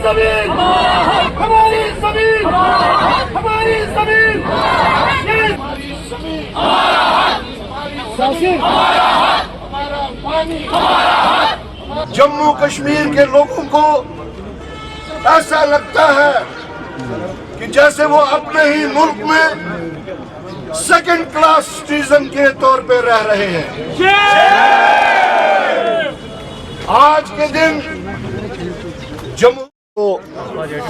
زمین ہماری زمین ہماری زمین ہماری زمین ہمارا پانی. جموں کشمیر کے لوگوں کو ایسا لگتا ہے کہ جیسے وہ اپنے ہی ملک میں سیکنڈ کلاس سٹیزن کے طور پہ رہ رہے ہیں. آج کے دن جموں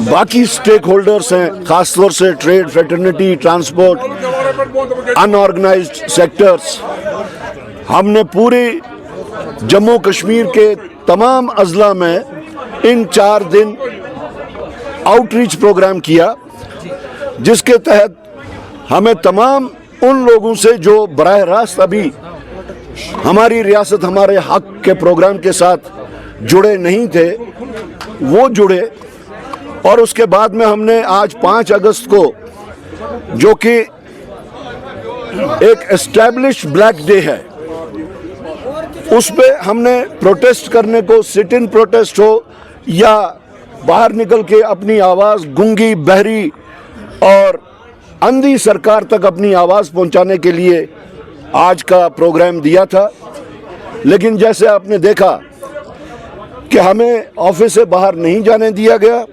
باقی سٹیک ہولڈرز ہیں، خاص طور سے ٹریڈ، فیٹرنیٹی، ٹرانسپورٹ، ان آرگنائزڈ سیکٹرز. ہم نے پوری جموں کشمیر کے تمام اضلاع میں ان 4 دن آؤٹ ریچ پروگرام کیا، جس کے تحت ہمیں تمام ان لوگوں سے جو براہ راست ابھی ہماری ریاست ہمارے حق کے پروگرام کے ساتھ جڑے نہیں تھے وہ جڑے. اور اس کے بعد میں ہم نے آج 5 اگست کو، جو کہ ایک اسٹیبلش بلیک ڈے ہے، اس پہ ہم نے پروٹیسٹ کرنے کو، سٹ ان پروٹیسٹ ہو یا باہر نکل کے اپنی آواز گونگی، بہری اور اندھی سرکار تک اپنی آواز پہنچانے کے لیے آج کا پروگرام دیا تھا. لیکن جیسے آپ نے دیکھا کہ ہمیں آفس سے باہر نہیں جانے دیا گیا،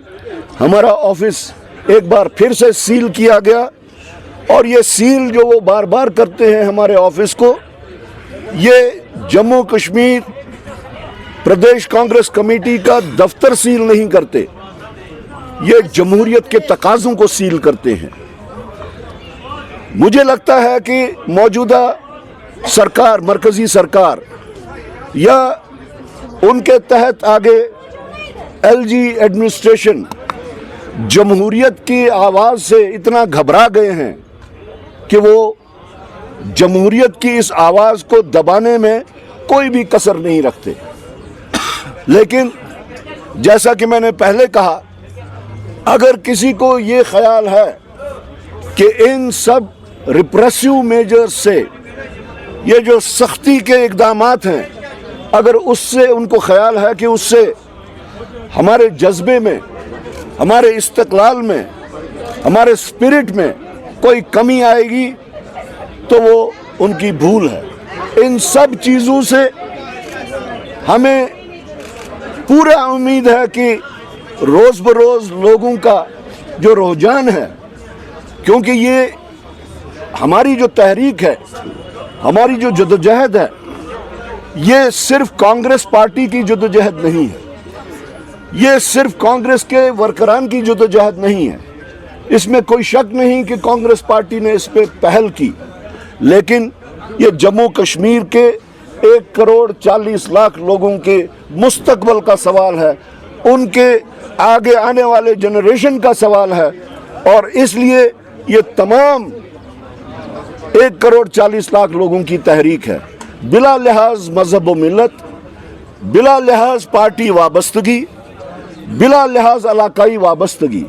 ہمارا آفس ایک بار پھر سے سیل کیا گیا. اور یہ سیل جو وہ بار بار کرتے ہیں ہمارے آفس کو، یہ جموں کشمیر پردیش کانگریس کمیٹی کا دفتر سیل نہیں کرتے، یہ جمہوریت کے تقاضوں کو سیل کرتے ہیں. مجھے لگتا ہے کہ موجودہ سرکار، مرکزی سرکار یا ان کے تحت آگے ایل جی ایڈمنسٹریشن جمہوریت کی آواز سے اتنا گھبرا گئے ہیں کہ وہ جمہوریت کی اس آواز کو دبانے میں کوئی بھی کسر نہیں رکھتے. لیکن جیسا کہ میں نے پہلے کہا، اگر کسی کو یہ خیال ہے کہ ان سب ریپریسیو میجرز سے، یہ جو سختی کے اقدامات ہیں، اگر اس سے ان کو خیال ہے کہ اس سے ہمارے جذبے میں، ہمارے استقلال میں، ہمارے اسپرٹ میں کوئی کمی آئے گی تو وہ ان کی بھول ہے. ان سب چیزوں سے ہمیں پورا امید ہے کہ روز بروز لوگوں کا جو رجحان ہے، کیونکہ یہ ہماری جو تحریک ہے، ہماری جو جدوجہد ہے، یہ صرف کانگریس پارٹی کی جدوجہد نہیں ہے، یہ صرف کانگریس کے ورکران کی جدوجہد نہیں ہے. اس میں کوئی شک نہیں کہ کانگریس پارٹی نے اس پہ پہل کی، لیکن یہ جموں کشمیر کے 1,40,00,000 لوگوں کے مستقبل کا سوال ہے، ان کے آگے آنے والے جنریشن کا سوال ہے. اور اس لیے یہ تمام 1,40,00,000 لوگوں کی تحریک ہے، بلا لحاظ مذہب و ملت، بلا لحاظ پارٹی وابستگی، بلا لحاظ علاقائی وابستگی.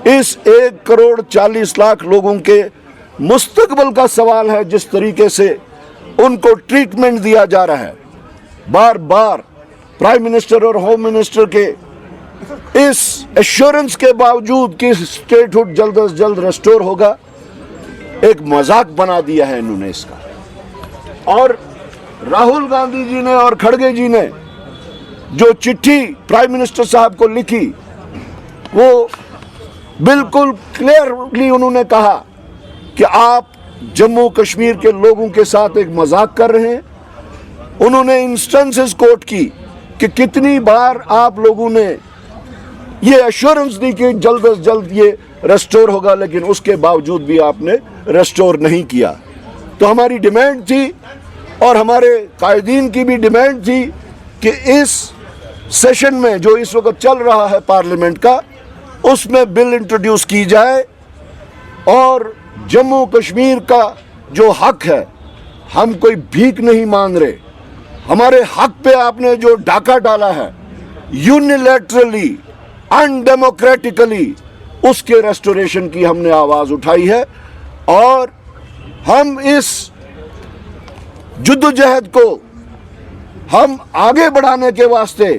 اس 1,40,00,000 لوگوں کے مستقبل کا سوال ہے. جس طریقے سے ان کو ٹریٹمنٹ دیا جا رہا ہے، بار بار پرائم منسٹر اور ہوم منسٹر کے اس ایشورنس کے باوجود کہ اسٹیٹ ہوڈ جلد از جلد ریسٹور ہوگا، ایک مذاق بنا دیا ہے انہوں نے اس کا. اور راہل گاندھی جی نے اور کھڑگے جی نے جو چٹھی پرائم منسٹر صاحب کو لکھی، وہ بالکل کلیئرلی انہوں نے کہا کہ آپ جموں کشمیر کے لوگوں کے ساتھ ایک مذاق کر رہے ہیں. انہوں نے انسٹنسز کوٹ کی کہ کتنی بار آپ لوگوں نے یہ ایشورنس دی کہ جلد از جلد یہ ریسٹور ہوگا، لیکن اس کے باوجود بھی آپ نے ریسٹور نہیں کیا. تو ہماری ڈیمانڈ تھی اور ہمارے قائدین کی بھی ڈیمانڈ تھی کہ اس سیشن میں جو اس وقت چل رہا ہے پارلیمنٹ کا، اس میں بل انٹروڈیوس کی جائے اور جموں کشمیر کا جو حق ہے، ہم کوئی بھیک نہیں مانگ رہے. ہمارے حق پہ آپ نے جو ڈاکہ ڈالا ہے یونیلیٹرلی، ان ڈیموکریٹکلی، اس کے ریسٹوریشن کی ہم نے آواز اٹھائی ہے. اور ہم اس جدوجہد کو ہم آگے بڑھانے کے واسطے